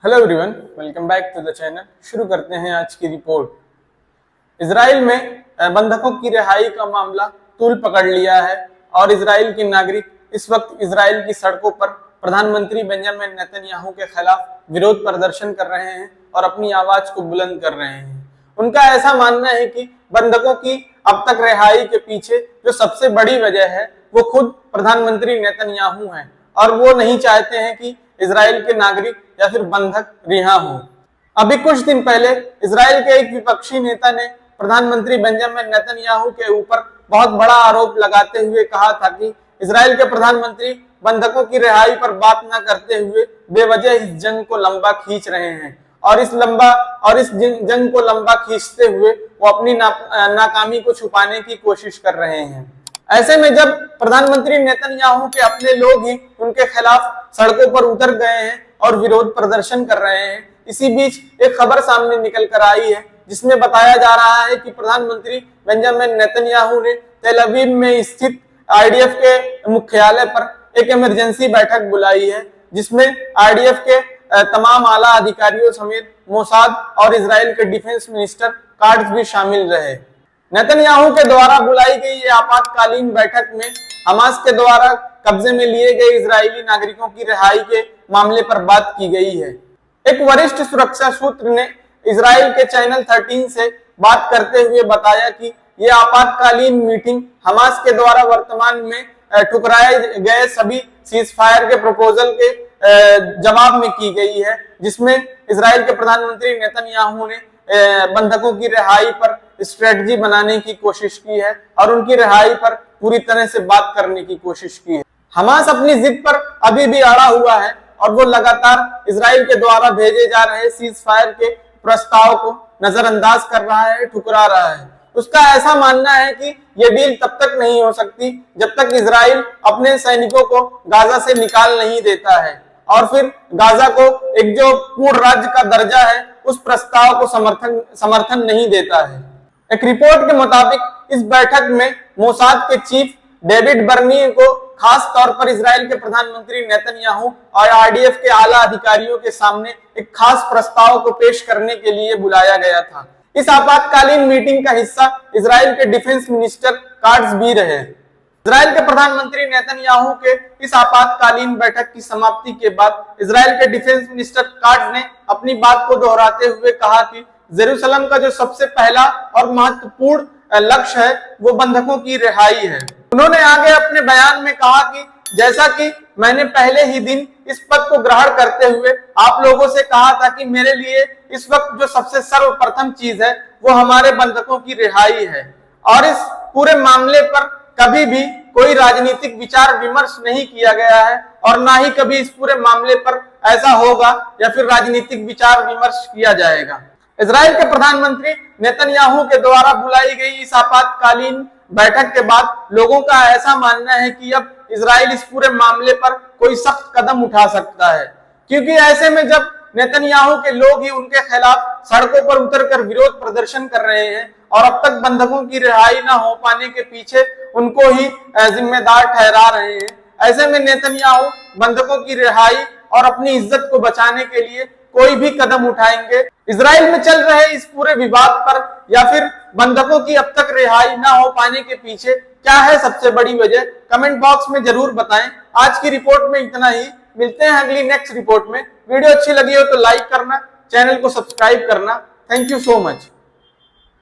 Hello everyone, welcome back to the channel. शुरू करते हैं आज की रिपोर्ट। इजराइल में बंधकों की रिहाई का मामला तूल पकड़ लिया है और इजराइल के नागरिक इस वक्त इजराइल की सड़कों पर प्रधानमंत्री बेंजामिन नेतन्याहू के खिलाफ विरोध प्रदर्शन कर रहे हैं और अपनी आवाज को बुलंद कर रहे हैं। उनका ऐसा मानना है कि बंधकों की अब तक रिहाई के पीछे जो सबसे बड़ी वजह है वो खुद प्रधानमंत्री नेतन्याहू हैं और वो नहीं चाहते हैं कि इजराइल के नागरिक या फिर बंधक रिहा हो। अभी कुछ दिन पहले इजराइल के एक विपक्षी नेता ने प्रधानमंत्री बेंजामिन नेतन्याहू के ऊपर बहुत बड़ा आरोप लगाते हुए कहा था कि इजराइल के प्रधानमंत्री बंधकों की रिहाई पर बात न करते हुए बेवजह इस जंग को लंबा खींच रहे हैं और इस जंग को लंबा खींचते हुए वो अपनी नाकामी को छुपाने की कोशिश कर रहे हैं। ऐसे में जब प्रधानमंत्री नेतन्याहू के अपने लोग ही उनके खिलाफ सड़कों पर उतर गए हैं और विरोध प्रदर्शन कर रहे हैं, इसी बीच एक खबर सामने निकल कर आई है जिसमें बताया जा रहा है कि प्रधानमंत्री बेंजामिन नेतन्याहू ने तेल अवीव में स्थित आईडीएफ के मुख्यालय पर एक इमरजेंसी बैठक बुलाई है, जिसमें आईडीएफ के तमाम आला अधिकारियों समेत मोसाद और इजराइल के डिफेंस मिनिस्टर कार्ड्स भी शामिल रहे। नेतन्याहू के द्वारा बुलाई गई ये आपातकालीन बैठक में हमास के द्वारा कब्जे में लिए गए इजरायली नागरिकों की रिहाई के मामले पर बात की गई है। एक वरिष्ठ सुरक्षा सूत्र ने इजराइल के चैनल 13 से बात करते हुए बताया कि यह आपातकालीन मीटिंग हमास के द्वारा वर्तमान में ठुकराए गए सभी सीजफायर के प्रपोजल के जवाब में की गई है, जिसमें इजराइल के प्रधानमंत्री नेतन्याहू ने बंधकों की रिहाई पर स्ट्रेटजी बनाने की कोशिश की है और उनकी रिहाई पर पूरी तरह से बात करने की कोशिश की है। हमास अपनी जिद पर अभी भी अड़ा हुआ है और वो लगातार इजराइल के द्वारा भेजे जा रहे सीज फायर के प्रस्ताव को नजरअंदाज कर रहा है, ठुकरा रहा है। उसका ऐसा मानना है कि ये डील तब तक नहीं हो सकती जब तक इजराइल अपने सैनिकों को गाजा से निकाल नहीं देता है और फिर गाजा को एक जो पूर्ण राज्य का दर्जा है उस प्रस्ताव को समर्थन नहीं देता है। एक रिपोर्ट के मुताबिक इस बैठक में मोसाद के चीफ डेविड बर्नी को खास तौर पर इजराइल के प्रधानमंत्री नेतन्याहू और आईडीएफ के आला अधिकारियों के सामने एक खास प्रस्ताव को पेश करने के लिए बुलाया गया था। इस आपातकालीन मीटिंग का हिस्सा इजराइल के डिफेंस मिनिस्टर कार्ड्स भी रहे। इजराइल के प्रधानमंत्री नेतन्याहू के इस आपातकालीन बैठक की समाप्ति के बाद इजराइल के डिफेंस मिनिस्टर कार्ड्स ने अपनी बात को दोहराते हुए कहा कि जेरूसलम का जो सबसे पहला और महत्वपूर्ण लक्ष्य है वो बंधकों की रिहाई है। उन्होंने आगे अपने बयान में कहा कि जैसा कि मैंने पहले ही दिन इस पद को ग्रहण करते हुए आप लोगों से कहा था कि मेरे लिए इस वक्त जो सबसे सर्वप्रथम चीज है वो हमारे बंधकों की रिहाई है और इस पूरे मामले पर कभी भी कोई राजनीतिक विचार विमर्श नहीं किया गया है और ना ही कभी इस पूरे मामले पर ऐसा होगा या फिर राजनीतिक विचार विमर्श किया जाएगा। इजराइल के प्रधानमंत्री नेतन्याहू के द्वारा बुलाई गई इस आपातकालीन बैठक के बाद लोगों का ऐसा मानना है कि अब इजराइल इस पूरे मामले पर कोई सख्त कदम उठा सकता है, क्योंकि ऐसे में जब नेतन्याहू के लोग ही उनके खिलाफ सड़कों पर उतरकर विरोध प्रदर्शन कर रहे हैं और अब तक बंधकों की रिहाई न हो पाने के पीछे उनको ही जिम्मेदार ठहरा रहे हैं, ऐसे में नेतन्याहू बंधकों की रिहाई और अपनी इज्जत को बचाने के लिए कोई भी कदम उठाएंगे। इजराइल में चल रहे इस पूरे विवाद पर या फिर बंधकों की अब तक रिहाई ना हो पाने के पीछे क्या है सबसे बड़ी वजह, कमेंट बॉक्स में जरूर बताएं। आज की रिपोर्ट में इतना ही, मिलते हैं अगली नेक्स्ट रिपोर्ट में। वीडियो अच्छी लगी हो तो लाइक करना, चैनल को सब्सक्राइब करना। Thank you so much.